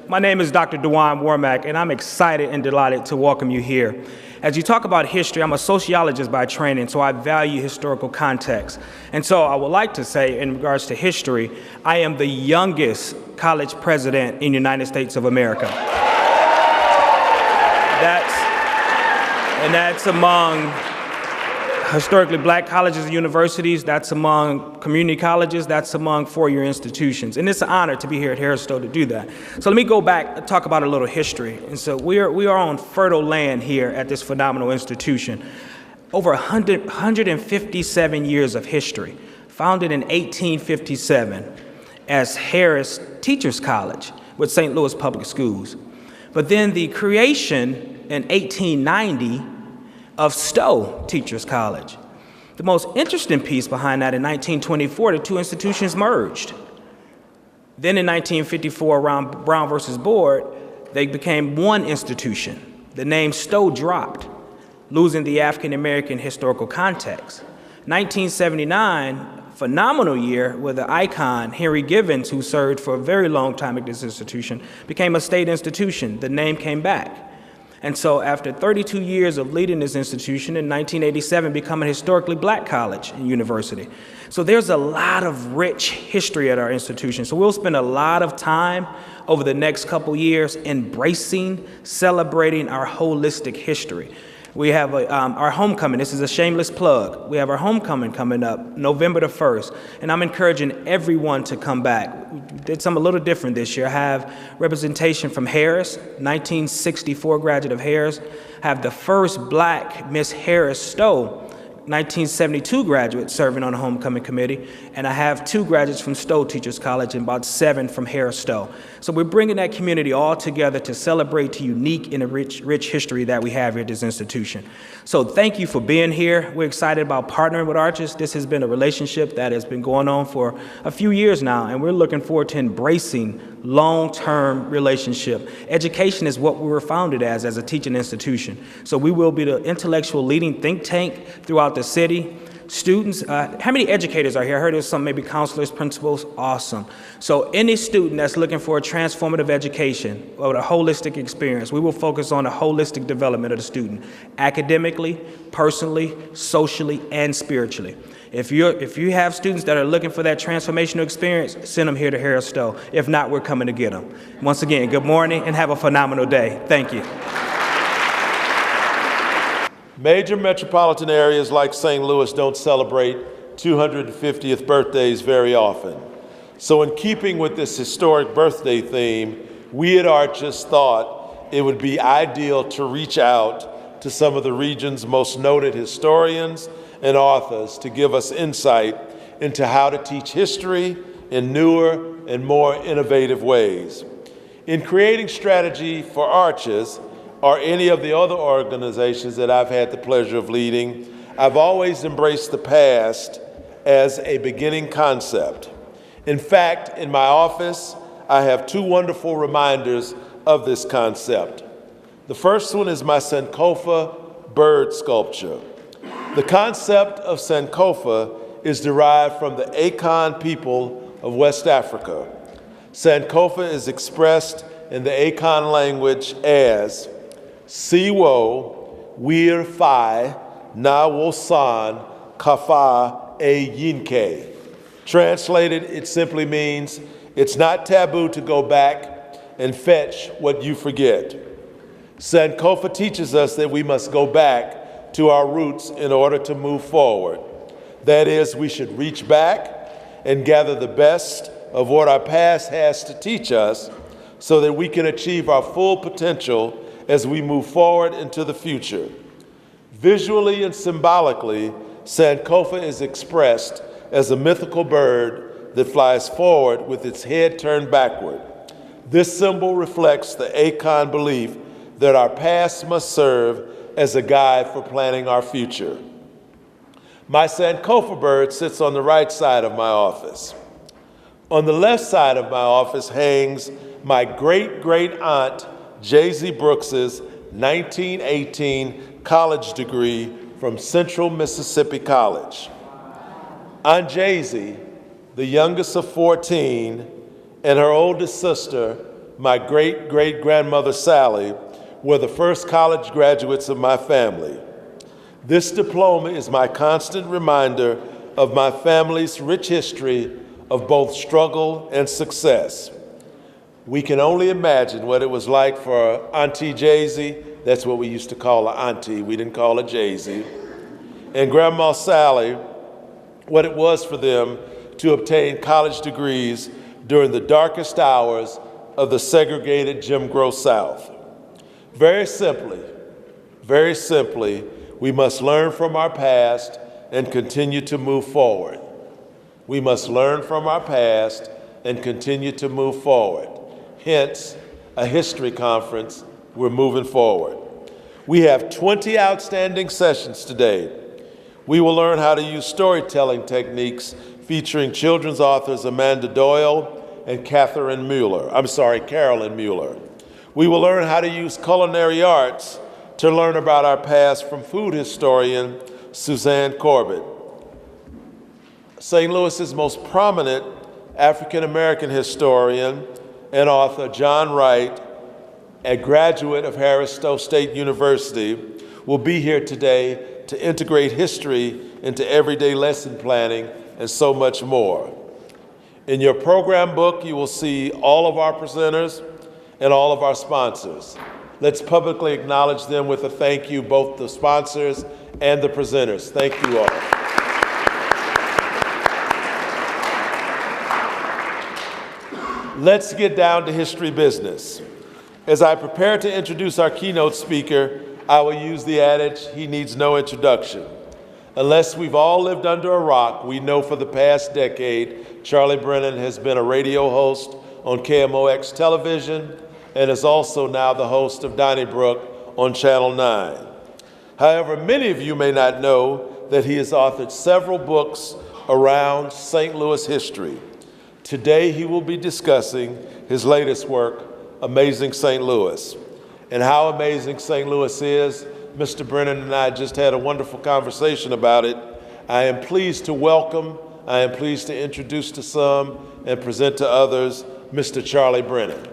My name is Dr. DeJuan Wormack, and I'm excited and delighted to welcome you here. As you talk about history, I'm a sociologist by training, so I value historical context. And so I would like to say, in regards to history, I am the youngest college president in the United States of America. That's among historically black colleges and universities, that's among community colleges, that's among four-year institutions. And it's an honor to be here at Harris-Stowe to do that. So let me go back and talk about a little history. And so we are on fertile land here at this phenomenal institution. Over 157 years of history, founded in 1857 as Harris Teachers College with St. Louis Public Schools. But then the creation in 1890 of Stowe Teachers College. The most interesting piece behind that, in 1924, the two institutions merged. Then in 1954, around Brown versus Board, they became one institution. The name Stowe dropped, losing the African-American historical context. 1979, phenomenal year where the icon, Henry Givens, who served for a very long time at this institution, became a state institution. The name came back. And so after 32 years of leading this institution, in 1987, become a historically black college and university. So there's a lot of rich history at our institution. So we'll spend a lot of time over the next couple years embracing, celebrating our holistic history. We have our homecoming. This is a shameless plug. We have our homecoming coming up November the 1st, and I'm encouraging everyone to come back. We did something a little different this year. I have representation from Harris, 1964 graduate of Harris. I have the first black Miss Harris-Stowe, 1972 graduate serving on the homecoming committee, and I have 2 graduates from Stowe Teachers College and about 7 from Harris-Stowe. So we're bringing that community all together to celebrate the unique and the rich history that we have here at this institution. So thank you for being here. We're excited about partnering with ARCHS. This has been a relationship that has been going on for a few years now, and we're looking forward to embracing long-term relationship. Education is what we were founded as a teaching institution. So we will be the intellectual leading think tank throughout the city. Students, how many educators are here? I heard there's some maybe counselors, principals, awesome. So any student that's looking for a transformative education or a holistic experience, we will focus on the holistic development of the student, academically, personally, socially, and spiritually. If you have students that are looking for that transformational experience, send them here to Harris-Stowe. If not, we're coming to get them. Once again, good morning and have a phenomenal day. Thank you. Major metropolitan areas like St. Louis don't celebrate 250th birthdays very often. So in keeping with this historic birthday theme, we at ARCHS thought it would be ideal to reach out to some of the region's most noted historians and authors to give us insight into how to teach history in newer and more innovative ways. In creating strategy for ARCHS, or any of the other organizations that I've had the pleasure of leading, I've always embraced the past as a beginning concept. In fact, in my office, I have 2 wonderful reminders of this concept. The first one is my Sankofa bird sculpture. The concept of Sankofa is derived from the Akan people of West Africa. Sankofa is expressed in the Akan language as Siwo wir fi na wosan kafa e yinke. Translated, it simply means, it's not taboo to go back and fetch what you forget. Sankofa teaches us that we must go back to our roots in order to move forward. That is, we should reach back and gather the best of what our past has to teach us so that we can achieve our full potential as we move forward into the future. Visually and symbolically, Sankofa is expressed as a mythical bird that flies forward with its head turned backward. This symbol reflects the Akan belief that our past must serve as a guide for planning our future. My Sankofa bird sits on the right side of my office. On the left side of my office hangs my great-great-aunt J.Z. Brooks's 1918 college degree from Central Mississippi College. Aunt J.Z., the youngest of 14, and her oldest sister, my great-great-grandmother Sally, were the first college graduates of my family. This diploma is my constant reminder of my family's rich history of both struggle and success. We can only imagine what it was like for Auntie Jay-Z, that's what we used to call her Auntie, we didn't call her Jay-Z, and Grandma Sally, what it was for them to obtain college degrees during the darkest hours of the segregated Jim Crow South. Very simply, we must learn from our past and continue to move forward. We must learn from our past and continue to move forward. Hence, a history conference, we're moving forward. We have 20 outstanding sessions today. We will learn how to use storytelling techniques featuring children's authors Amanda Doyle and Carolyn Mueller. We will learn how to use culinary arts to learn about our past from food historian Suzanne Corbett. St. Louis's most prominent African-American historian and author, John Wright, a graduate of Harris-Stowe State University, will be here today to integrate history into everyday lesson planning and so much more. In your program book, you will see all of our presenters and all of our sponsors. Let's publicly acknowledge them with a thank you, both the sponsors and the presenters. Thank you all. Let's get down to history business. As I prepare to introduce our keynote speaker, I will use the adage, he needs no introduction. Unless we've all lived under a rock, we know for the past decade, Charlie Brennan has been a radio host on KMOX television and is also now the host of Donnybrook on Channel 9. However, many of you may not know that he has authored several books around St. Louis history. Today, he will be discussing his latest work, Amazing St. Louis. And how amazing St. Louis is, Mr. Brennan and I just had a wonderful conversation about it. I am pleased to welcome, I am pleased to introduce to some and present to others, Mr. Charlie Brennan.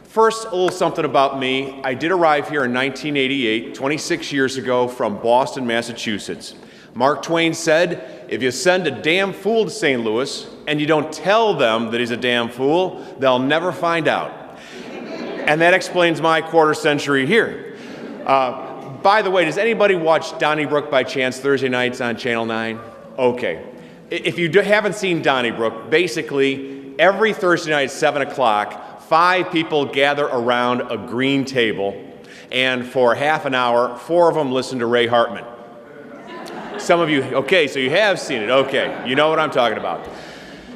First, a little something about me. I did arrive here in 1988, 26 years ago, from Boston, Massachusetts. Mark Twain said, if you send a damn fool to St. Louis and you don't tell them that he's a damn fool, they'll never find out. And that explains my quarter century here. By the way, does anybody watch Donnybrook by chance Thursday nights on Channel 9? Okay. If you haven't seen Donnybrook, basically every Thursday night at 7 o'clock, 5 people gather around a green table, and for half an hour, 4 of them listen to Ray Hartman. Some of you, okay, so you have seen it. Okay, you know what I'm talking about.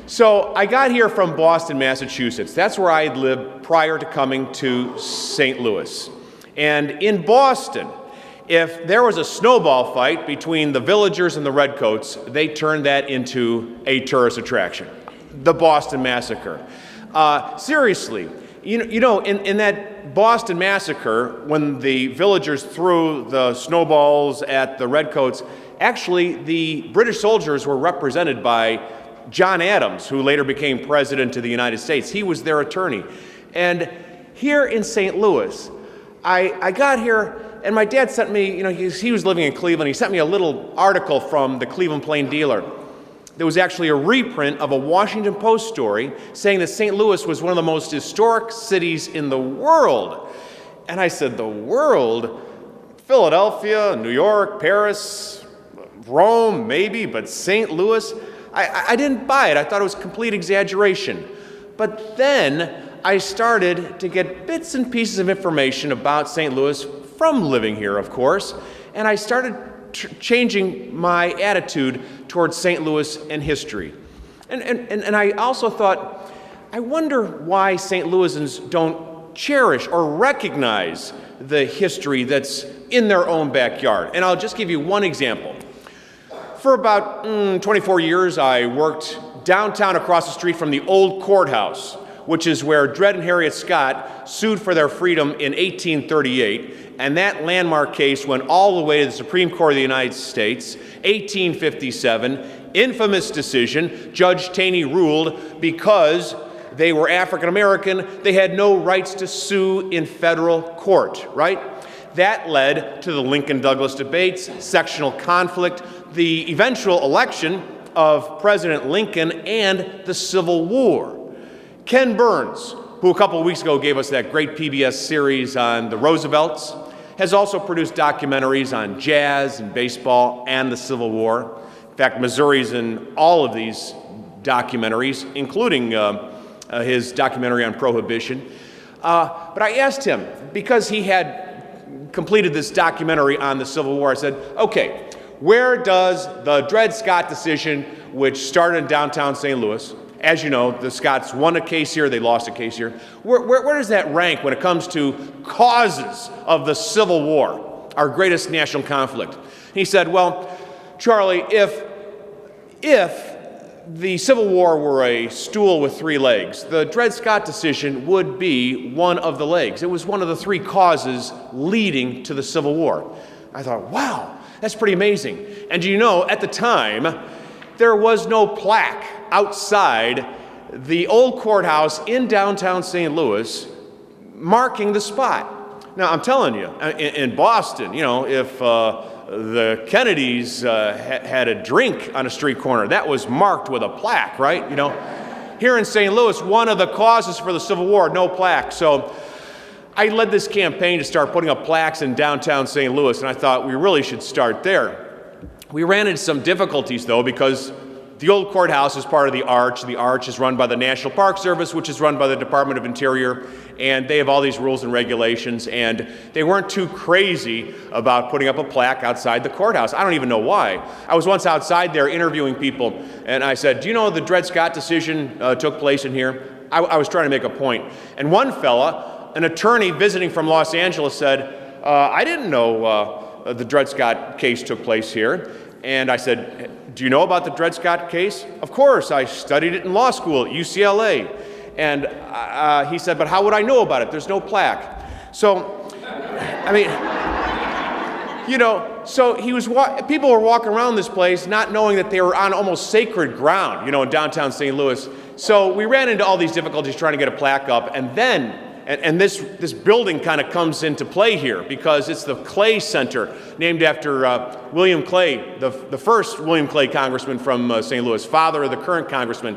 So I got here from Boston, Massachusetts. That's where I had lived prior to coming to St. Louis. And in Boston, if there was a snowball fight between the villagers and the redcoats, they turned that into a tourist attraction. The Boston Massacre. Seriously, you know, in that Boston Massacre, when the villagers threw the snowballs at the redcoats, actually the British soldiers were represented by John Adams, who later became president of the United States. He was their attorney. And here in St. Louis, I got here, and my dad sent me, you know, he was living in Cleveland. He sent me a little article from the Cleveland Plain Dealer. There was actually a reprint of a Washington Post story saying that St. Louis was one of the most historic cities in the world. And I said, the world? Philadelphia, New York, Paris, Rome, maybe, but St. Louis? I didn't buy it. I thought it was complete exaggeration. But then I started to get bits and pieces of information about St. Louis from living here, of course, and I started changing my attitude towards St. Louis and history. And I also thought, I wonder why St. Louisans don't cherish or recognize the history that's in their own backyard. And I'll just give you one example. For about 24 years, I worked downtown across the street from the old courthouse, which is where Dred and Harriet Scott sued for their freedom in 1838, and that landmark case went all the way to the Supreme Court of the United States, 1857, infamous decision. Judge Taney ruled because they were African American, they had no rights to sue in federal court, right? That led to the Lincoln-Douglas debates, sectional conflict, the eventual election of President Lincoln, and the Civil War. Ken Burns, who a couple of weeks ago gave us that great PBS series on the Roosevelts, has also produced documentaries on jazz and baseball and the Civil War. In fact, Missouri's in all of these documentaries, including his documentary on Prohibition. But I asked him, because he had completed this documentary on the Civil War, I said, okay, where does the Dred Scott decision, which started in downtown St. Louis, as you know, the Scotts won a case here, they lost a case here, where does that rank when it comes to causes of the Civil War, our greatest national conflict? He said, well, Charlie, if the Civil War were a stool with three legs, the Dred Scott decision would be one of the legs. It was one of the three causes leading to the Civil War. I thought, wow, that's pretty amazing. And you know, at the time, there was no plaque outside the old courthouse in downtown St. Louis marking the spot. Now, I'm telling you, in Boston, you know, if the Kennedys had a drink on a street corner, that was marked with a plaque, right? You know, here in St. Louis, one of the causes for the Civil War, no plaque. So I led this campaign to start putting up plaques in downtown St. Louis, and I thought we really should start there. We ran into some difficulties, though, because the old courthouse is part of the ARCHS. The ARCHS is run by the National Park Service, which is run by the Department of Interior, and they have all these rules and regulations, and they weren't too crazy about putting up a plaque outside the courthouse. I don't even know why. I was once outside there interviewing people, and I said, do you know the Dred Scott decision took place in here? I was trying to make a point. And one fella, an attorney visiting from Los Angeles, said, I didn't know the Dred Scott case took place here. And I said, do you know about the Dred Scott case? Of course, I studied it in law school at UCLA. And he said, but how would I know about it? There's no plaque. So, I mean, you know, so people were walking around this place not knowing that they were on almost sacred ground, you know, in downtown St. Louis. So we ran into all these difficulties trying to get a plaque up, and then And this building kind of comes into play here because it's the Clay Center, named after William Clay, the first William Clay congressman from St. Louis, father of the current congressman.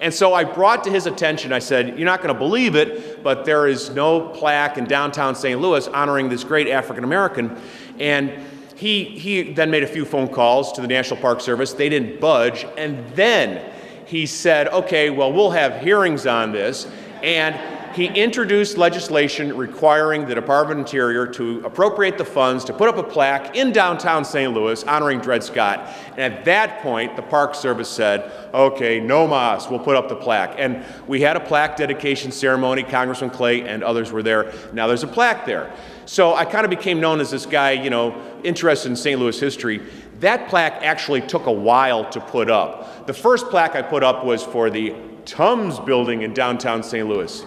And so I brought to his attention, I said, you're not going to believe it, but there is no plaque in downtown St. Louis honoring this great African American. And he then made a few phone calls to the National Park Service. They didn't budge. And then he said, okay, well, we'll have hearings on this. And he introduced legislation requiring the Department of Interior to appropriate the funds to put up a plaque in downtown St. Louis honoring Dred Scott. And at that point, the Park Service said, okay, no mas, we'll put up the plaque. And we had a plaque dedication ceremony. Congressman Clay and others were there. Now there's a plaque there. So I kind of became known as this guy, you know, interested in St. Louis history. That plaque actually took a while to put up. The first plaque I put up was for the Tums building in downtown St. Louis.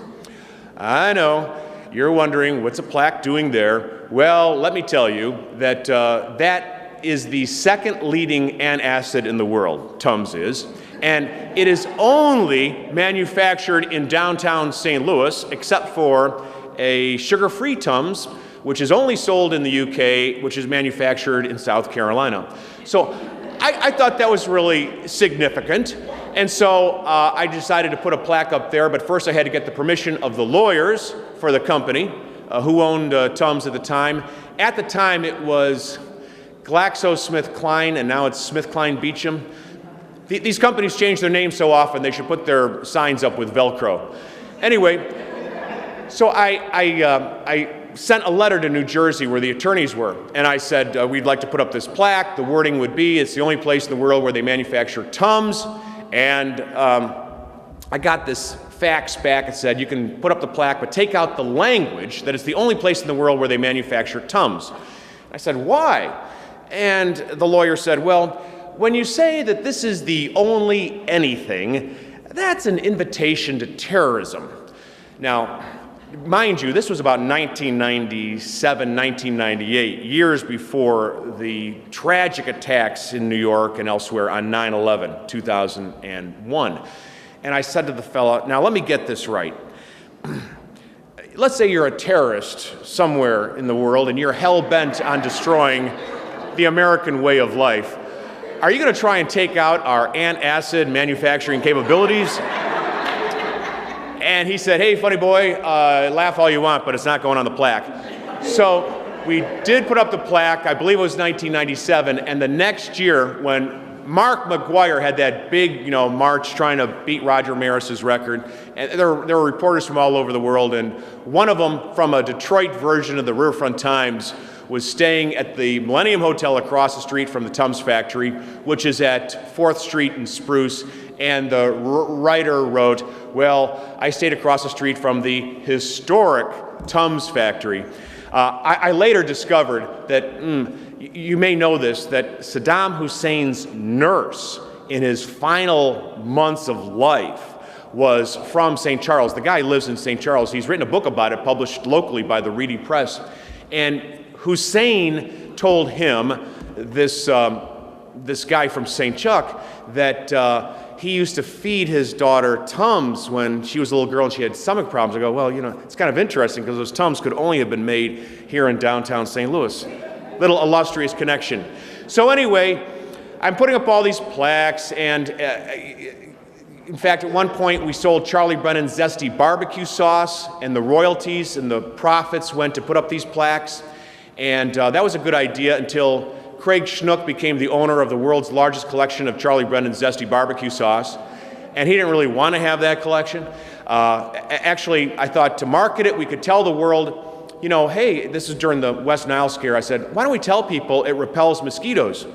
I know, you're wondering, what's a plaque doing there? Well, let me tell you that that is the second leading antacid in the world, Tums is, and it is only manufactured in downtown St. Louis, except for a sugar-free Tums, which is only sold in the UK, which is manufactured in South Carolina. So I thought that was really significant. And so I decided to put a plaque up there, but first I had to get the permission of the lawyers for the company who owned Tums at the time. At the time it was GlaxoSmithKline, and now it's SmithKline Beecham. These companies change their names so often they should put their signs up with Velcro. Anyway, so I sent a letter to New Jersey where the attorneys were, and I said, we'd like to put up this plaque. The wording would be, it's the only place in the world where they manufacture Tums. And I got this fax back that said, you can put up the plaque, but take out the language that it's the only place in the world where they manufacture Tums. I said, why? And the lawyer said, well, when you say that this is the only anything, that's an invitation to terrorism. Now, mind you, this was about 1997, 1998, years before the tragic attacks in New York and elsewhere on 9/11, 2001. And I said to the fellow, now let me get this right. Let's say you're a terrorist somewhere in the world and you're hell-bent on destroying the American way of life. Are you going to try and take out our antacid manufacturing capabilities? And he said, hey, funny boy, laugh all you want, but it's not going on the plaque. So we did put up the plaque, I believe it was 1997, and the next year when Mark McGuire had that big, march trying to beat Roger Maris's record, and there were reporters from all over the world, and one of them from a Detroit version of the Riverfront Times was staying at the Millennium Hotel across the street from the Tums factory, which is at 4th Street and Spruce, and the writer wrote, well, I stayed across the street from the historic Tums factory. I later discovered that, you may know this, that Saddam Hussein's nurse in his final months of life was from St. Charles. The guy lives in St. Charles. He's written a book about it, published locally by the Reedy Press. And Hussein told him, this guy from St. Chuck, that he used to feed his daughter Tums when she was a little girl and she had stomach problems. I go, well, it's kind of interesting because those Tums could only have been made here in downtown St. Louis. Little illustrious connection. So anyway, I'm putting up all these plaques, and in fact, at one point we sold Charlie Brennan's zesty barbecue sauce, and the royalties and the profits went to put up these plaques. And that was a good idea until Craig Schnook became the owner of the world's largest collection of Charlie Brennan's zesty barbecue sauce. And he didn't really want to have that collection. Actually, I thought to market it, we could tell the world, hey, this is during the West Nile scare. I said, why don't we tell people it repels mosquitoes?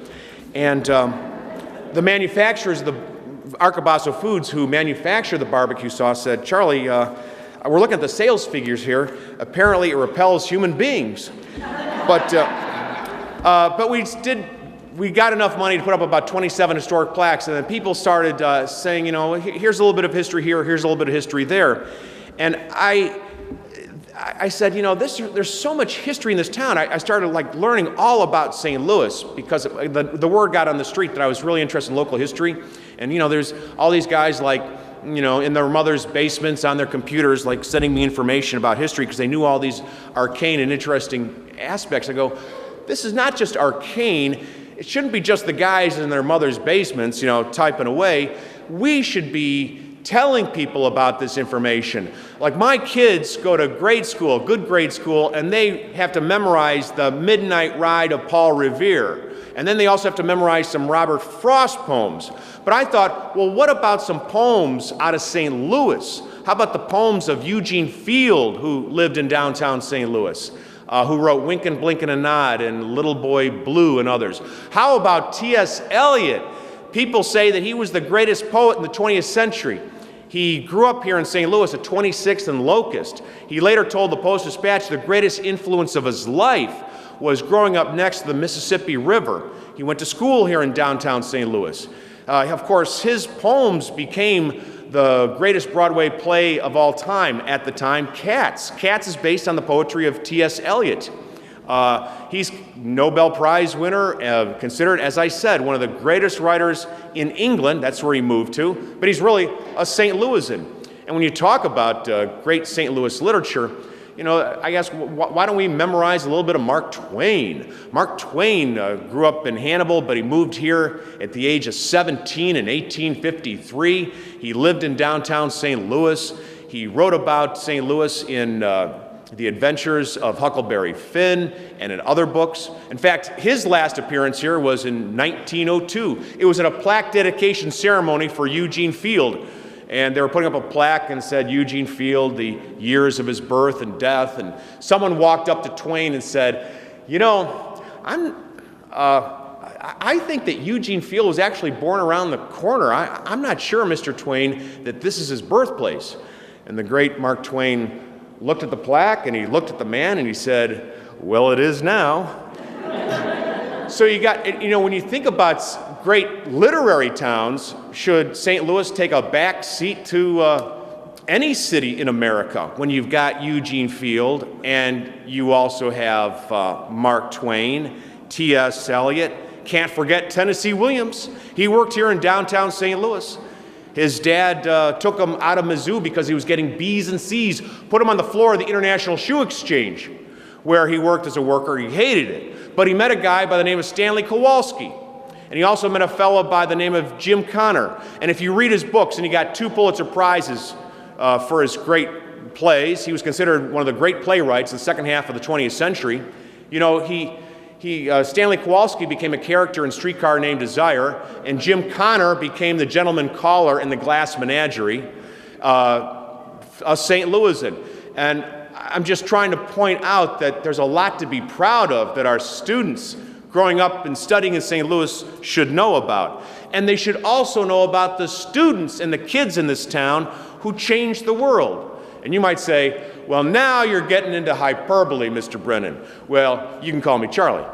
And the manufacturers of the Arcabasso Foods who manufacture the barbecue sauce said, Charlie, we're looking at the sales figures here. Apparently it repels human beings. But we got enough money to put up about 27 historic plaques, and then people started saying, here's a little bit of history here, here's a little bit of history there. And I said, there's so much history in this town. I started learning all about St. Louis because the word got on the street that I was really interested in local history. And, there's all these guys in their mother's basements on their computers, sending me information about history because they knew all these arcane and interesting aspects. I go, this is not just arcane. It shouldn't be just the guys in their mother's basements, typing away. We should be telling people about this information. Like my kids go to grade school, good grade school, and they have to memorize the Midnight Ride of Paul Revere. And then they also have to memorize some Robert Frost poems. But I thought, well, what about some poems out of St. Louis? How about the poems of Eugene Field, who lived in downtown St. Louis, who wrote Winkin', Blinkin' and Nod and Little Boy Blue and others? How about T.S. Eliot? People say that he was the greatest poet in the 20th century. He grew up here in St. Louis at 26th and Locust. He later told the Post-Dispatch the greatest influence of his life was growing up next to the Mississippi River. He went to school here in downtown St. Louis. Of course, his poems became the greatest Broadway play of all time at the time, Cats. Cats is based on the poetry of T.S. Eliot. He's Nobel Prize winner, considered, as I said, one of the greatest writers in England. That's where he moved to, but he's really a St. Louisan. And when you talk about great St. Louis literature, I guess, why don't we memorize a little bit of Mark Twain? Mark Twain grew up in Hannibal, but he moved here at the age of 17 in 1853. He lived in downtown St. Louis. He wrote about St. Louis in The Adventures of Huckleberry Finn and in other books. In fact, his last appearance here was in 1902. It was at a plaque dedication ceremony for Eugene Field. And they were putting up a plaque and said, Eugene Field, the years of his birth and death. And someone walked up to Twain and said, I think that Eugene Field was actually born around the corner. I'm not sure, Mr. Twain, that this is his birthplace. And the great Mark Twain looked at the plaque and he looked at the man and he said, well, it is now. So you got, when you think about great literary towns, should St. Louis take a back seat to any city in America when you've got Eugene Field and you also have Mark Twain, T.S. Eliot, can't forget Tennessee Williams. He worked here in downtown St. Louis. His dad took him out of Mizzou because he was getting B's and C's, put him on the floor of the International Shoe Exchange, where he worked as a worker. He hated it. But he met a guy by the name of Stanley Kowalski. And he also met a fellow by the name of Jim Connor. And if you read his books, and he got 2 Pulitzer Prizes for his great plays. He was considered one of the great playwrights in the second half of the 20th century. You know, Stanley Kowalski became a character in Streetcar Named Desire, and Jim Connor became the gentleman caller in The Glass Menagerie, a St. Louisan. And I'm just trying to point out that there's a lot to be proud of that our students growing up and studying in St. Louis should know about. And they should also know about the students and the kids in this town who changed the world. And you might say, well, now you're getting into hyperbole, Mr. Brennan. Well, you can call me Charlie.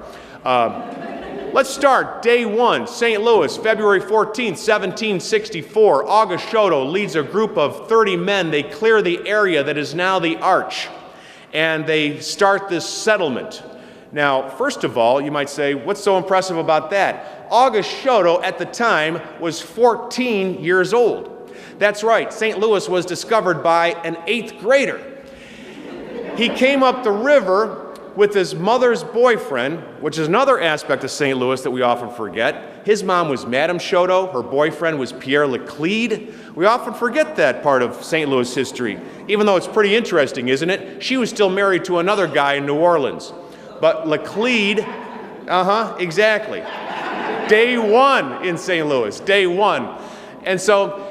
Let's start. Day 1, St. Louis, February 14th, 1764. August Shoto leads a group of 30 men. They clear the area that is now the ARCHS, and they start this settlement. Now, first of all, you might say, what's so impressive about that? August Shoto, at the time, was 14 years old. That's right, St. Louis was discovered by an 8th grader. He came up the river with his mother's boyfriend, which is another aspect of St. Louis that we often forget. His mom was Madame Shoto, her boyfriend was Pierre Laclede. We often forget that part of St. Louis history, even though it's pretty interesting, isn't it? She was still married to another guy in New Orleans. But Laclede, exactly. Day 1 in St. Louis, day 1. And so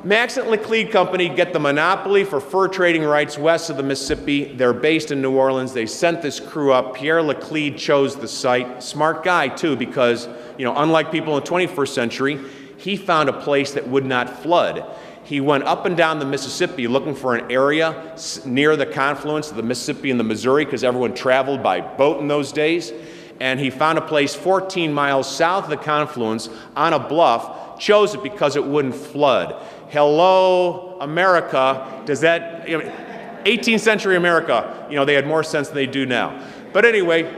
Max and Laclede Company get the monopoly for fur trading rights west of the Mississippi. They're based in New Orleans. They sent this crew up. Pierre Laclede chose the site. Smart guy, too, because, you know, unlike people in the 21st century, he found a place that would not flood. He went up and down the Mississippi looking for an area near the confluence of the Mississippi and the Missouri, because everyone traveled by boat in those days. And he found a place 14 miles south of the confluence on a bluff, chose it because it wouldn't flood. Hello, America. Does that, 18th century America, they had more sense than they do now. But anyway,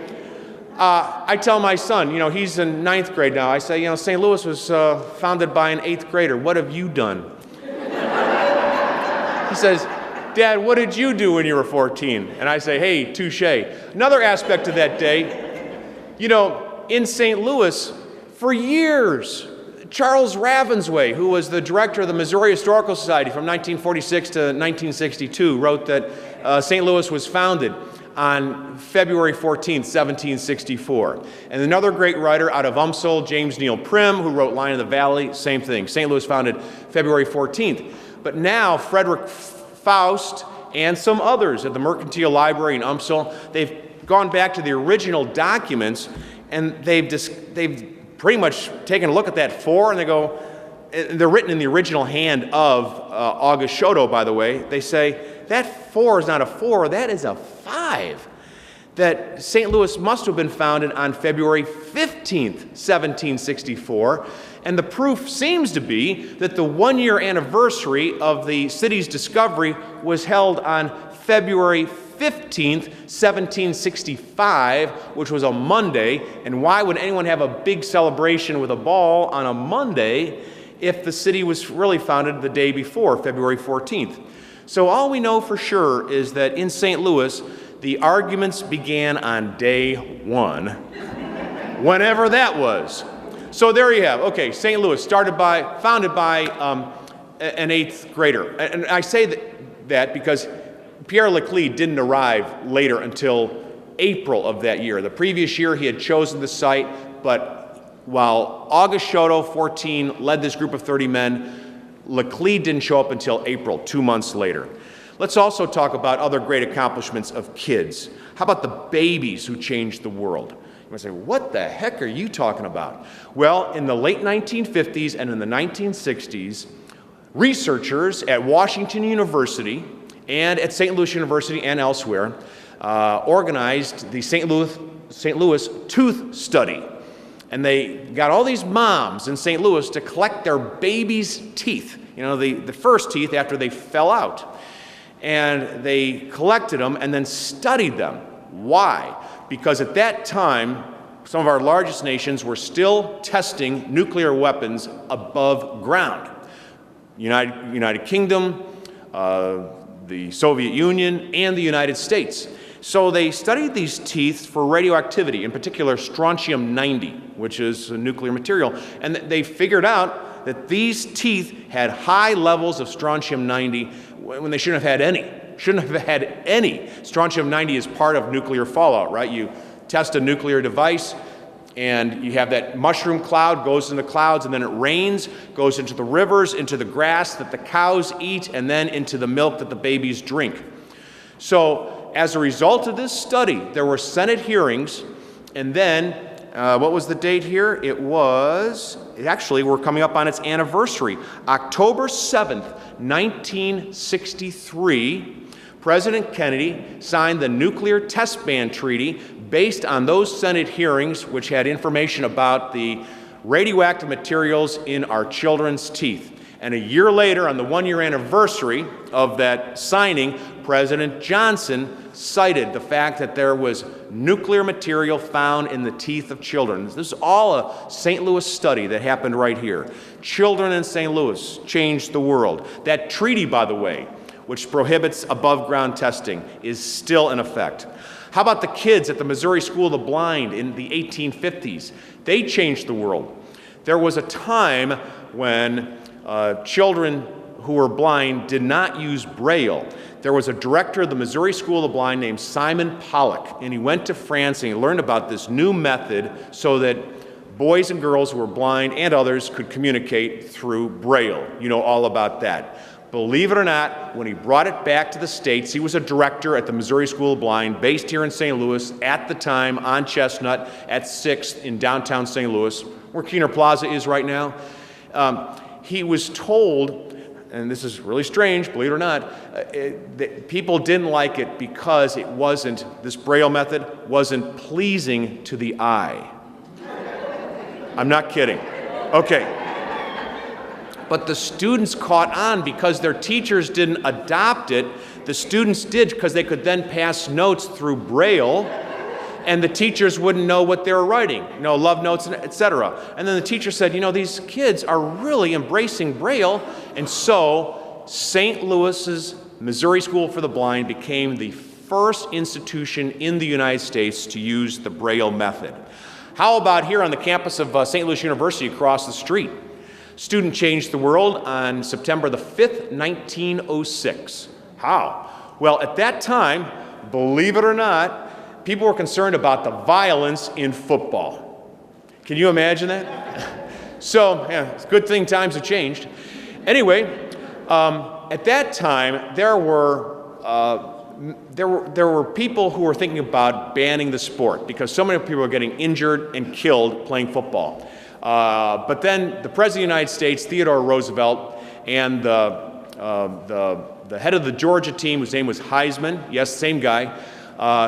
I tell my son, he's in 9th grade now. I say, St. Louis was founded by an 8th grader. What have you done? He says, Dad, what did you do when you were 14? And I say, hey, touche. Another aspect of that day, in St. Louis, for years, Charles Ravensway, who was the director of the Missouri Historical Society from 1946 to 1962, wrote that St. Louis was founded on February 14th, 1764. And another great writer out of UMSL, James Neal Prim, who wrote Line of the Valley, same thing. St. Louis founded February 14th. But now Frederick Faust and some others at the Mercantile Library in UMSL, they've gone back to the original documents, and they've pretty much taken a look at that 4, and they go, they're written in the original hand of August Shoto, by the way. They say, that 4 is not a 4, that is a 5. That St. Louis must have been founded on February 15th, 1764. And the proof seems to be that the 1-year anniversary of the city's discovery was held on February 15th, 1765, which was a Monday. And why would anyone have a big celebration with a ball on a Monday if the city was really founded the day before, February 14th? So all we know for sure is that in St. Louis, the arguments began on day 1, whenever that was. So there you have. Okay, St. Louis, founded by an 8th grader. And I say that because Pierre Laclede didn't arrive later until April of that year. The previous year he had chosen the site, but while August Shoto, 14, led this group of 30 men, Laclede didn't show up until April, 2 months later. Let's also talk about other great accomplishments of kids. How about the babies who changed the world? You might say, what the heck are you talking about? Well, in the late 1950s and in the 1960s, researchers at Washington University and at St. Louis University and elsewhere organized the St. Louis Tooth Study. And they got all these moms in St. Louis to collect their babies' teeth, the first teeth after they fell out. And they collected them and then studied them. Why? Because at that time, some of our largest nations were still testing nuclear weapons above ground. United Kingdom, the Soviet Union, and the United States. So they studied these teeth for radioactivity, in particular strontium-90, which is a nuclear material. And they figured out that these teeth had high levels of strontium-90 when they shouldn't have had any. Shouldn't have had any. Strontium-90 is part of nuclear fallout, right? You test a nuclear device, and you have that mushroom cloud, goes in the clouds, and then it rains, goes into the rivers, into the grass that the cows eat, and then into the milk that the babies drink. So as a result of this study, there were Senate hearings, and then, what was the date here? Actually, we're coming up on its anniversary. October 7th, 1963, President Kennedy signed the Nuclear Test Ban Treaty based on those Senate hearings, which had information about the radioactive materials in our children's teeth. And a year later, on the one-year anniversary of that signing, President Johnson cited the fact that there was nuclear material found in the teeth of children. This is all a St. Louis study that happened right here. Children in St. Louis changed the world. That treaty, by the way, which prohibits above-ground testing, is still in effect. How about the kids at the Missouri School of the Blind in the 1850s? They changed the world. There was a time when children who were blind did not use Braille. There was a director of the Missouri School of the Blind named Simon Pollock, and he went to France and he learned about this new method so that boys and girls who were blind and others could communicate through Braille. You know all about that. Believe it or not, when he brought it back to the States, he was a director at the Missouri School of the Blind, based here in St. Louis, at the time on Chestnut at 6th in downtown St. Louis, where Keener Plaza is right now. He was told, and this is really strange, believe it or not, that people didn't like it because it wasn't, this Braille method wasn't pleasing to the eye. I'm not kidding. Okay. But the students caught on because their teachers didn't adopt it. The students did because they could then pass notes through Braille, and the teachers wouldn't know what they were writing, love notes, etc. And then the teacher said, these kids are really embracing Braille. And so St. Louis's Missouri School for the Blind became the first institution in the United States to use the Braille method. How about here on the campus of St. Louis University across the street? Student changed the world on September the 5th, 1906. How? Well, at that time, believe it or not, people were concerned about the violence in football. Can you imagine that? So, yeah, it's a good thing times have changed. Anyway, at that time, there were people who were thinking about banning the sport because so many people were getting injured and killed playing football. But then the President of the United States, Theodore Roosevelt, and the head of the Georgia team, whose name was Heisman, yes, same guy,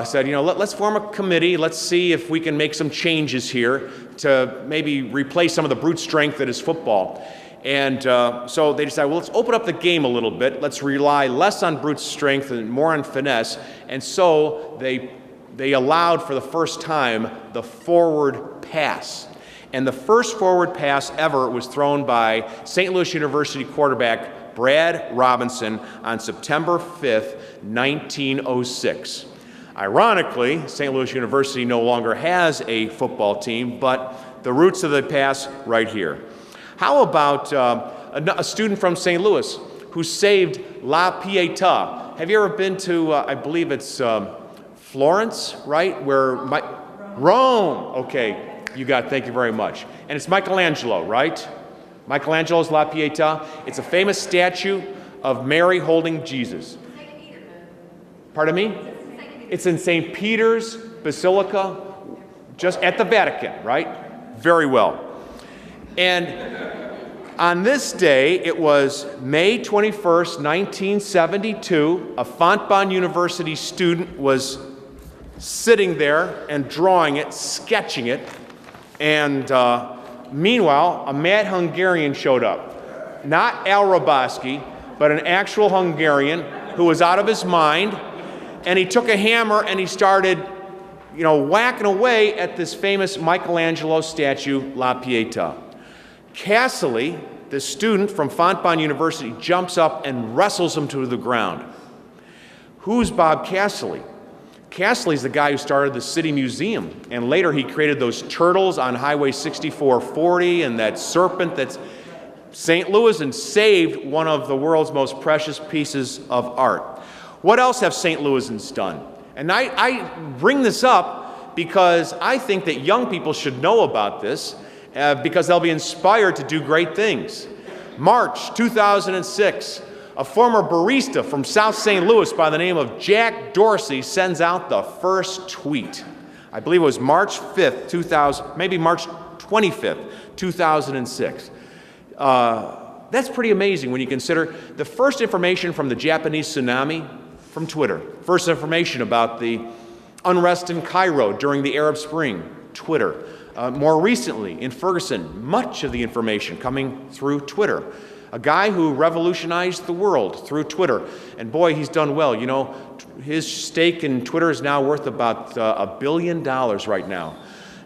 said, let's form a committee. Let's see if we can make some changes here to maybe replace some of the brute strength that is football. And so they decided, well, let's open up the game a little bit. Let's rely less on brute strength and more on finesse. And so they allowed for the first time the forward pass. And the first forward pass ever was thrown by St. Louis University quarterback Brad Robinson on September 5th, 1906. Ironically, St. Louis University no longer has a football team, but the roots of the pass right here. How about a student from St. Louis who saved La Pietà? Have you ever been to, I believe it's Florence, right? Rome. Okay, thank you very much. And it's Michelangelo, right? Michelangelo's La Pietà. It's a famous statue of Mary holding Jesus. Pardon me? It's in St. Peter's Basilica, just at the Vatican, right? Very well. And on this day, it was May 21st, 1972, a Fontbonne University student was sitting there and drawing it, sketching it, and meanwhile, a mad Hungarian showed up. Not Al Rabaski, but an actual Hungarian who was out of his mind, and he took a hammer and he started, whacking away at this famous Michelangelo statue, La Pietà. Cassily, this student from Fontbonne University jumps up and wrestles him to the ground. Who's Bob Castley? Castley's the guy who started the City Museum, and later he created those turtles on Highway 6440 and that serpent that's St. Louis, and saved one of the world's most precious pieces of art. What else have St. Louisans done? And I bring this up because I think that young people should know about this because they'll be inspired to do great things. March 2006, a former barista from South St. Louis by the name of Jack Dorsey sends out the first tweet. I believe it was March 5th, maybe March 25th, 2006. That's pretty amazing when you consider the first information from the Japanese tsunami from Twitter. First information about the unrest in Cairo during the Arab Spring, Twitter. More recently, in Ferguson, much of the information coming through Twitter. A guy who revolutionized the world through Twitter. And boy, he's done well. You know, his stake in Twitter is now worth about $1 billion right now.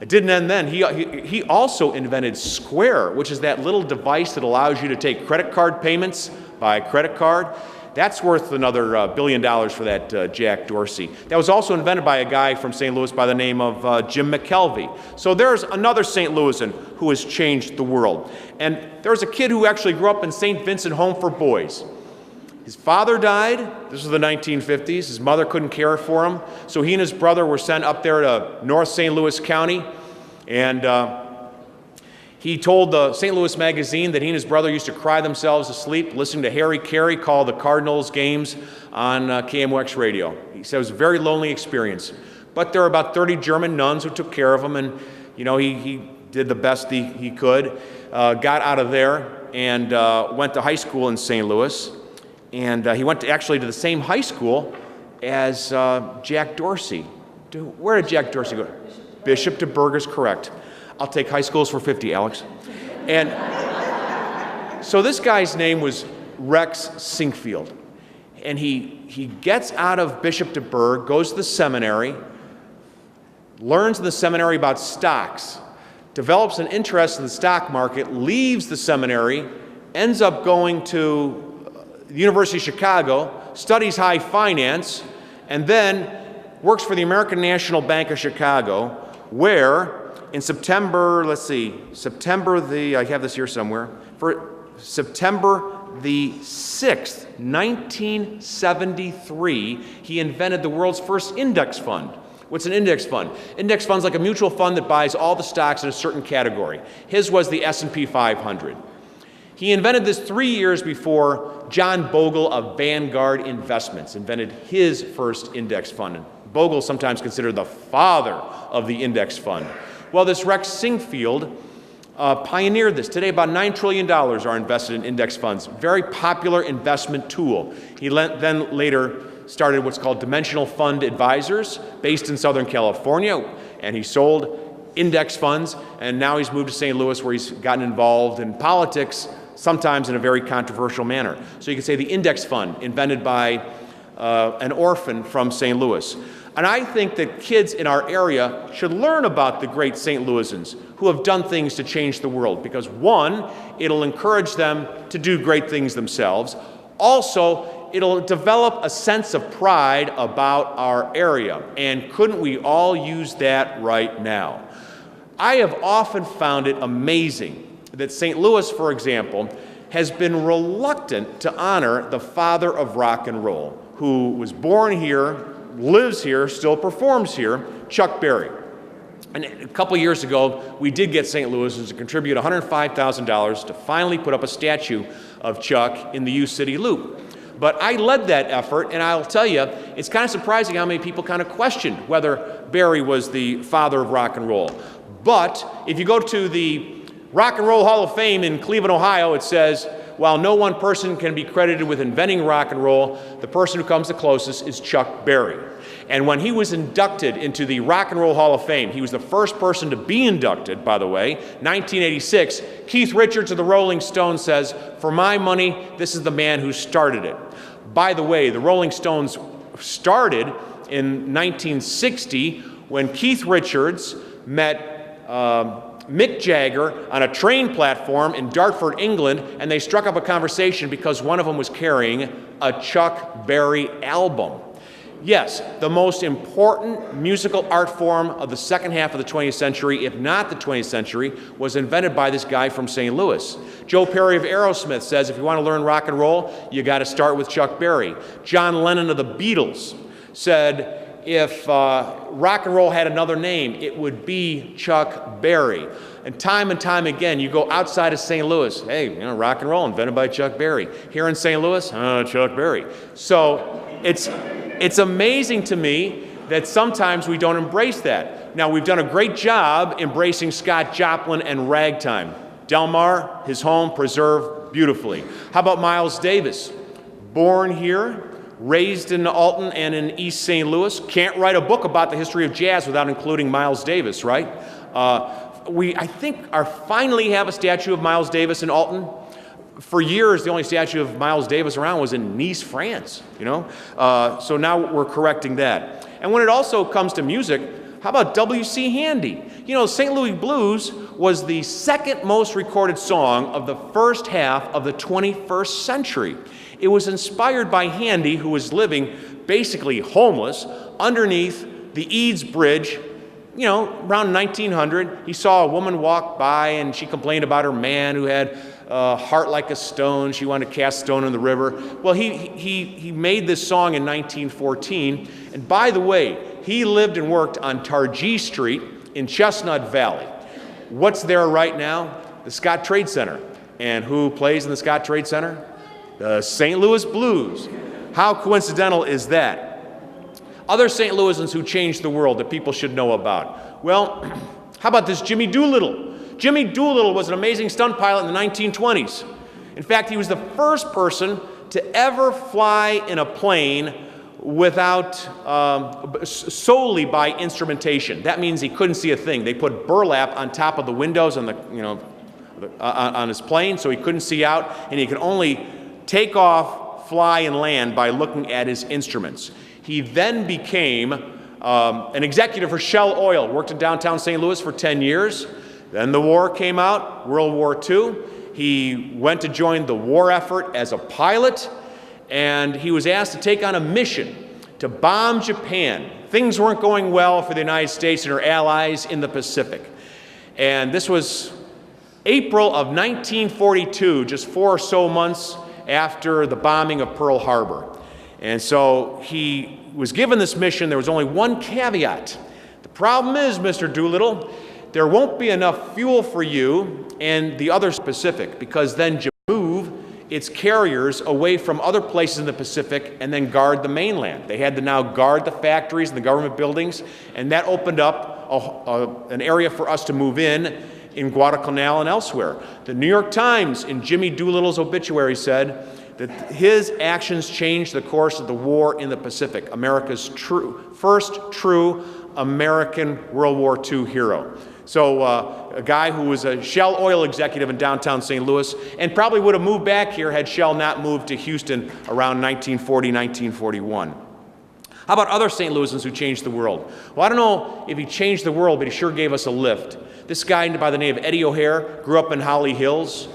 It didn't end then. He also invented Square, which is that little device that allows you to take credit card payments by credit card. That's worth another $1 billion for that Jack Dorsey. That was also invented by a guy from St. Louis by the name of Jim McKelvey. So there's another St. Louisan who has changed the world. And there's a kid who actually grew up in St. Vincent Home for Boys. His father died. This was the 1950s. His mother couldn't care for him. So he and his brother were sent up there to North St. Louis County. And he told the St. Louis Magazine that he and his brother used to cry themselves to sleep listening to Harry Carey call the Cardinals games on KMOX radio. He said it was a very lonely experience. But there were about 30 German nuns who took care of him, and you know he did the best he could. Got out of there and went to high school in St. Louis. And he went to the same high school as Jack Dorsey. Where did Jack Dorsey go? Bishop DeBerg is correct. I'll take high schools for 50, Alex. And so this guy's name was Rex Sinkfield. And he gets out of Bishop DeBerg, goes to the seminary, learns in the seminary about stocks, develops an interest in the stock market, leaves the seminary, ends up going to the University of Chicago, studies high finance, and then works for the American National Bank of Chicago, where in September, I have this here somewhere, for September the 6th, 1973, he invented the world's first index fund. What's an index fund? Index fund's like a mutual fund that buys all the stocks in a certain category. His was the S&P 500. He invented this 3 years before John Bogle of Vanguard Investments invented his first index fund. Bogle sometimes considered the father of the index fund. Well, this Rex Sinkfield pioneered this. Today, about $9 trillion are invested in index funds. Very popular investment tool. He then later started what's called Dimensional Fund Advisors, based in Southern California, and he sold index funds, and now he's moved to St. Louis where he's gotten involved in politics, sometimes in a very controversial manner. So you could say the index fund, invented by an orphan from St. Louis. And I think that kids in our area should learn about the great St. Louisans who have done things to change the world, because one, it'll encourage them to do great things themselves. Also, it'll develop a sense of pride about our area. And couldn't we all use that right now? I have often found it amazing that St. Louis, for example, has been reluctant to honor the father of rock and roll, who was born here, lives here, still performs here, Chuck Berry. And a couple years ago, we did get St. Louisans to contribute $105,000 to finally put up a statue of Chuck in the U City Loop. But I led that effort, and I'll tell you, it's kind of surprising how many people kind of questioned whether Berry was the father of rock and roll. But if you go to the Rock and Roll Hall of Fame in Cleveland, Ohio, it says, while no one person can be credited with inventing rock and roll, the person who comes the closest is Chuck Berry. And when he was inducted into the Rock and Roll Hall of Fame, he was the first person to be inducted, by the way, 1986, Keith Richards of the Rolling Stones says, "For my money, this is the man who started it." By the way, the Rolling Stones started in 1960 when Keith Richards met Mick Jagger on a train platform in Dartford, England, and they struck up a conversation because one of them was carrying a Chuck Berry album. Yes, the most important musical art form of the second half of the 20th century, if not the 20th century, was invented by this guy from St. Louis. Joe Perry of Aerosmith says if you want to learn rock and roll, you got to start with Chuck Berry. John Lennon of the Beatles said if rock and roll had another name, it would be Chuck Berry. And time again, you go outside of St. Louis, hey, rock and roll invented by Chuck Berry. Here in St. Louis, Chuck Berry. So it's amazing to me that sometimes we don't embrace that. Now, we've done a great job embracing Scott Joplin and ragtime. Del Mar, his home, preserved beautifully. How about Miles Davis? Born here, raised in Alton and in East St. Louis. Can't write a book about the history of jazz without including Miles Davis, right? We, I think, finally have a statue of Miles Davis in Alton. For years, the only statue of Miles Davis around was in Nice, France, So now we're correcting that. And when it also comes to music, how about W.C. Handy? St. Louis Blues was the second most recorded song of the first half of the 21st century. It was inspired by Handy, who was living basically homeless underneath the Eads Bridge. Around 1900, he saw a woman walk by and she complained about her man who had a heart like a stone. She wanted to cast stone in the river. Well, he made this song in 1914. And by the way, he lived and worked on Targee Street in Chestnut Valley. What's there right now? The Scott Trade Center. And who plays in the Scott Trade Center? The St. Louis Blues. How coincidental is that? Other St. Louisans who changed the world that people should know about. Well, how about this Jimmy Doolittle? Jimmy Doolittle was an amazing stunt pilot in the 1920s. In fact, he was the first person to ever fly in a plane without solely by instrumentation. That means he couldn't see a thing. They put burlap on top of the windows on on his plane, so he couldn't see out, and he could only take off, fly, and land by looking at his instruments. He then became an executive for Shell Oil, worked in downtown St. Louis for 10 years. Then the war came out, World War II. He went to join the war effort as a pilot, and he was asked to take on a mission to bomb Japan. Things weren't going well for the United States and her allies in the Pacific. And this was April of 1942, just 4 or so months after the bombing of Pearl Harbor. And so he was given this mission. There was only one caveat. The problem is, Mr. Doolittle, there won't be enough fuel for you and the other Pacific, because then you move its carriers away from other places in the Pacific and then guard the mainland. They had to now guard the factories and the government buildings, and that opened up an area for us to move in Guadalcanal and elsewhere. The New York Times, in Jimmy Doolittle's obituary, said that his actions changed the course of the war in the Pacific, America's first true American World War II hero. So a guy who was a Shell Oil executive in downtown St. Louis and probably would have moved back here had Shell not moved to Houston around 1940, 1941. How about other St. Louisans who changed the world? Well, I don't know if he changed the world, but he sure gave us a lift. This guy by the name of Eddie O'Hare grew up in Holly Hills.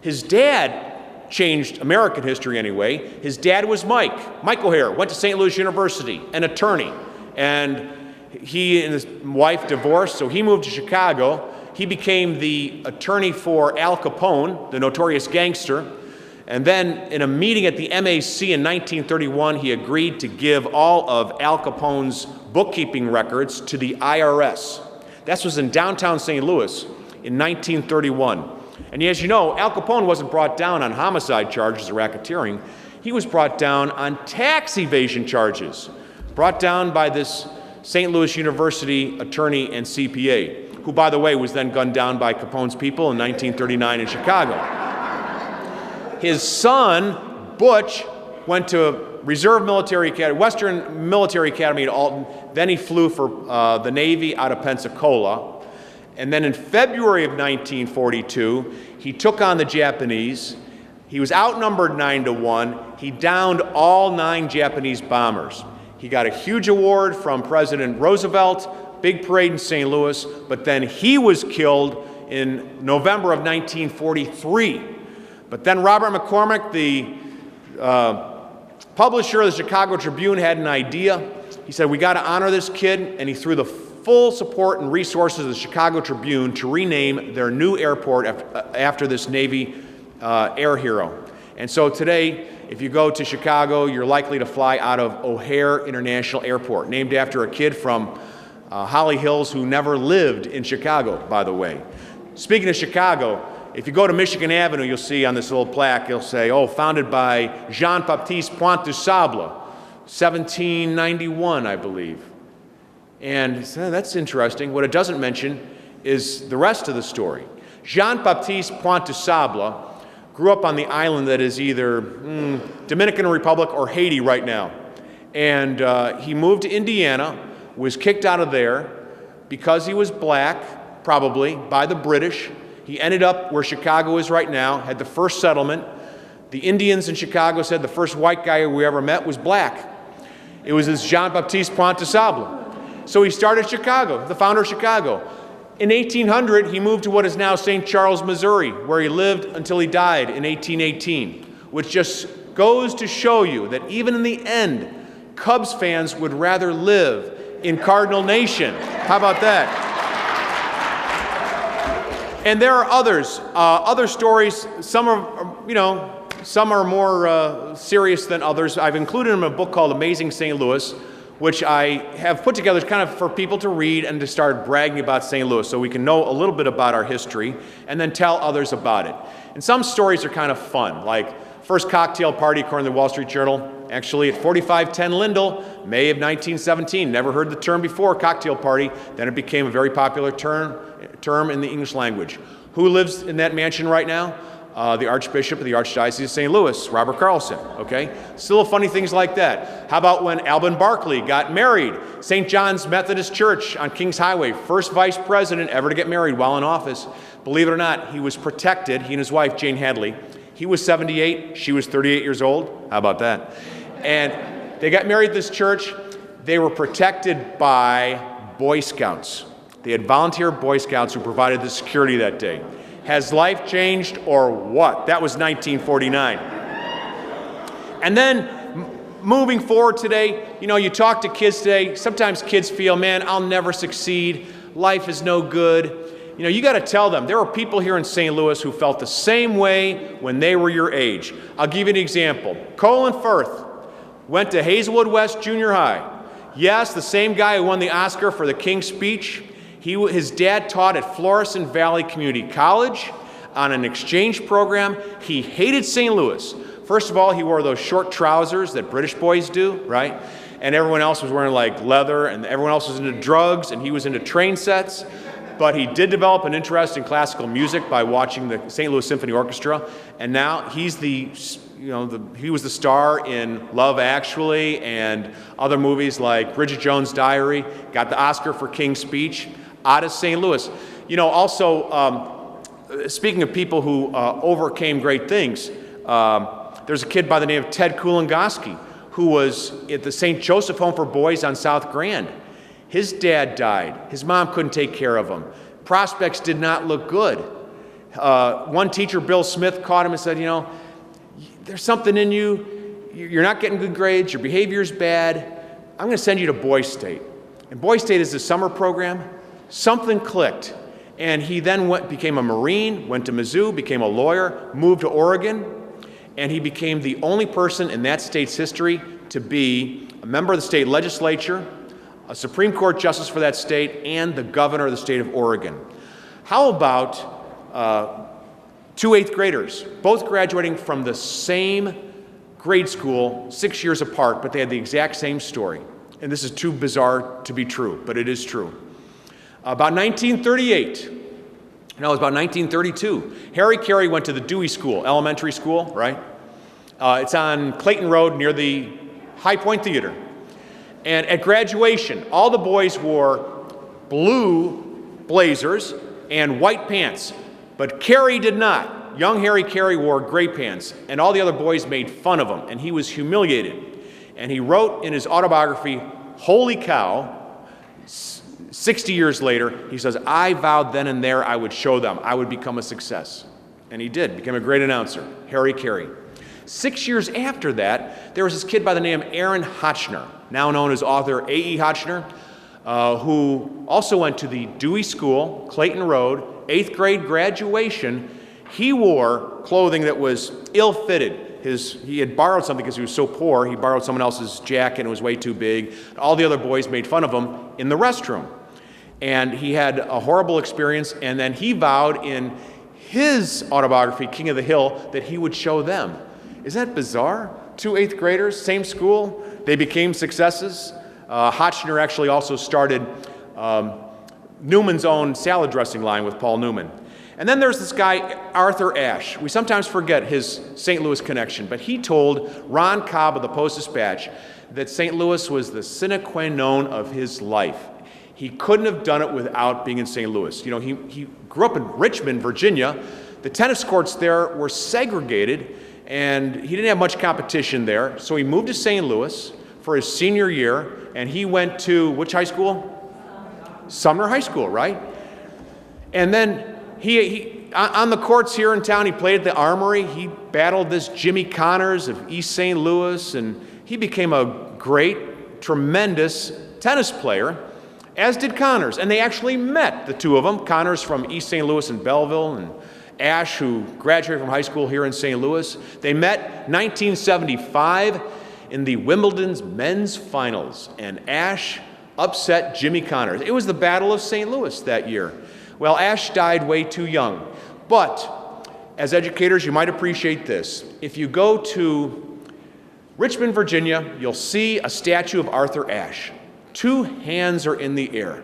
His dad changed American history anyway. His dad was Mike O'Hare, went to St. Louis University, an attorney, and he and his wife divorced, so he moved to Chicago. He became the attorney for Al Capone, the notorious gangster. And then in a meeting at the MAC in 1931, he agreed to give all of Al Capone's bookkeeping records to the IRS. That was in downtown St. Louis in 1931. And as you know, Al Capone wasn't brought down on homicide charges or racketeering. He was brought down on tax evasion charges, brought down by this St. Louis University attorney and CPA, who, by the way, was then gunned down by Capone's people in 1939 in Chicago. His son, Butch, went to Reserve Military Academy, Western Military Academy at Alton. Then he flew for the Navy out of Pensacola. And then in February of 1942, he took on the Japanese. He was outnumbered 9-1. He downed all 9 Japanese bombers. He got a huge award from President Roosevelt, big parade in St. Louis, but then he was killed in November of 1943. But then Robert McCormick, the publisher of the Chicago Tribune, had an idea. He said, we got to honor this kid, and he threw the full support and resources of the Chicago Tribune to rename their new airport after this Navy air hero. And so today, if you go to Chicago, you're likely to fly out of O'Hare International Airport, named after a kid from Holly Hills who never lived in Chicago, by the way. Speaking of Chicago, if you go to Michigan Avenue, you'll see on this little plaque, it'll say, oh, founded by Jean-Baptiste Point du Sable, 1791, I believe. And that's interesting. What it doesn't mention is the rest of the story. Jean-Baptiste Point du Sable grew up on the island that is either Dominican Republic or Haiti right now. And he moved to Indiana, was kicked out of there because he was black, probably, by the British. He ended up where Chicago is right now, had the first settlement. The Indians in Chicago said the first white guy we ever met was black. It was this Jean-Baptiste Point du Sable. So he started Chicago, the founder of Chicago. In 1800, he moved to what is now St. Charles, Missouri, where he lived until he died in 1818, which just goes to show you that even in the end, Cubs fans would rather live in Cardinal Nation. How about that? And there are others, other stories. Some are more serious than others. I've included them in a book called Amazing St. Louis, which I have put together kind of for people to read and to start bragging about St. Louis so we can know a little bit about our history and then tell others about it. And some stories are kind of fun, like first cocktail party according to the Wall Street Journal, actually at 4510 Lindell, May of 1917. Never heard the term before, cocktail party. Then it became a very popular term in the English language. Who lives in that mansion right now? The Archbishop of the Archdiocese of St. Louis, Robert Carlson, okay? Still funny things like that. How about when Alban Barkley got married? St. John's Methodist Church on Kings Highway, first vice president ever to get married while in office. Believe it or not, he was protected, he and his wife, Jane Hadley. He was 78, she was 38 years old. How about that? And they got married at this church. They were protected by Boy Scouts. They had volunteer Boy Scouts who provided the security that day. Has life changed or what? That was 1949. And then moving forward today, you talk to kids today, sometimes kids feel, man, I'll never succeed. Life is no good. You got to tell them, there are people here in St. Louis who felt the same way when they were your age. I'll give you an example. Colin Firth went to Hazelwood West Junior High. Yes, the same guy who won the Oscar for the King's Speech. His dad taught at Florissant Valley Community College on an exchange program. He hated St. Louis. First of all, he wore those short trousers that British boys do, right? And everyone else was wearing like leather, and everyone else was into drugs, and he was into train sets. But he did develop an interest in classical music by watching the St. Louis Symphony Orchestra, and now he was the star in Love Actually and other movies like Bridget Jones' Diary, got the Oscar for King's Speech. Out of St. Louis. Also, speaking of people who overcame great things, there's a kid by the name of Ted Kulangoski who was at the St. Joseph Home for Boys on South Grand. His dad died. His mom couldn't take care of him. Prospects did not look good. One teacher, Bill Smith, caught him and said, there's something in you. You're not getting good grades. Your behavior's bad. I'm going to send you to Boys State. And Boys State is a summer program. Something clicked, and he then became a Marine, went to Mizzou, became a lawyer, moved to Oregon, and he became the only person in that state's history to be a member of the state legislature, a Supreme Court justice for that state, and the governor of the state of Oregon. How about two eighth graders, both graduating from the same grade school, 6 years apart, but they had the exact same story. And this is too bizarre to be true, but it is true. About 1938, no, it was about 1932, Harry Carey went to the Dewey School, elementary school, right? It's on Clayton Road near the High Point Theater. And at graduation, all the boys wore blue blazers and white pants, but Carey did not. Young Harry Carey wore gray pants, and all the other boys made fun of him, and he was humiliated. And he wrote in his autobiography, "Holy cow," 60 years later, he says, I vowed then and there I would show them, I would become a success. And he did, became a great announcer, Harry Carey. 6 years after that, there was this kid by the name Aaron Hotchner, now known as author A.E. Hotchner, who also went to the Dewey School, Clayton Road, 8th grade graduation. He wore clothing that was ill-fitted. He had borrowed something because he was so poor. He borrowed someone else's jacket and it was way too big. All the other boys made fun of him in the restroom. And he had a horrible experience, and then he vowed in his autobiography, King of the Hill, that he would show them. Isn't that bizarre? 2 8th graders, same school, they became successes. Hotchner actually also started Newman's own salad dressing line with Paul Newman. And then there's this guy, Arthur Ashe. We sometimes forget his St. Louis connection, but he told Ron Cobb of the Post-Dispatch that St. Louis was the sine qua non of his life. He couldn't have done it without being in St. Louis. You know, he grew up in Richmond, Virginia. The tennis courts there were segregated, and he didn't have much competition there, so he moved to St. Louis for his senior year, and he went to which high school? Sumner High School, right? And then he on the courts here in town, he played at the Armory. He battled this Jimmy Connors of East St. Louis, and he became a great, tremendous tennis player, as did Connors. And they actually met, the two of them, Connors from East St. Louis and Belleville, and Ashe, who graduated from high school here in St. Louis. They met 1975 in the Wimbledon's men's finals, and Ashe upset Jimmy Connors. It was the Battle of St. Louis that year. Well, Ashe died way too young. But as educators, you might appreciate this. If you go to Richmond, Virginia, you'll see a statue of Arthur Ashe. 2 hands are in the air,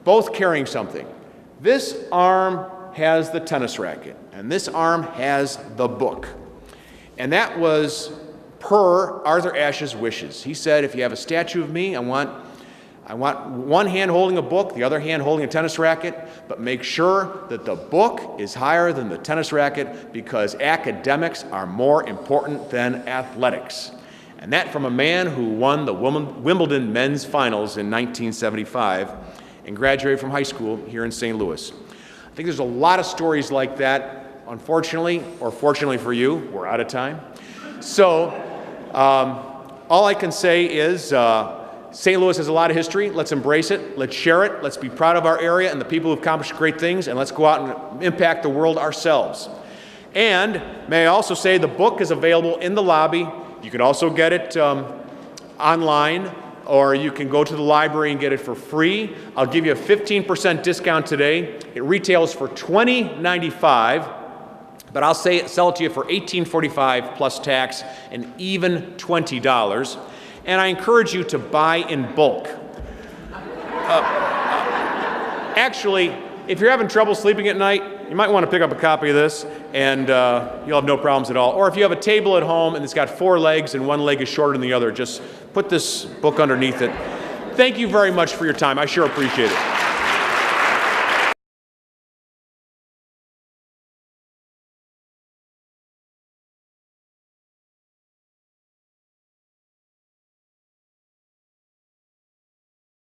both carrying something. This arm has the tennis racket, and this arm has the book. And that was per Arthur Ashe's wishes. He said, if you have a statue of me, I want one hand holding a book, the other hand holding a tennis racket, but make sure that the book is higher than the tennis racket because academics are more important than athletics. And that from a man who won the Wimbledon men's finals in 1975 and graduated from high school here in St. Louis. I think there's a lot of stories like that. Unfortunately, or fortunately for you, we're out of time. So all I can say is St. Louis has a lot of history. Let's embrace it. Let's share it. Let's be proud of our area and the people who've accomplished great things, and let's go out and impact the world ourselves. And may I also say the book is available in the lobby. You can also get it online, or you can go to the library and get it for free. I'll give you a 15% discount today. It retails for $20.95, but I'll sell it to you for $18.45 plus tax and even $20. And I encourage you to buy in bulk. Actually, if you're having trouble sleeping at night, you might want to pick up a copy of this, and you'll have no problems at all. Or if you have a table at home and it's got 4 legs and one leg is shorter than the other, just put this book underneath it. Thank you very much for your time. I sure appreciate it.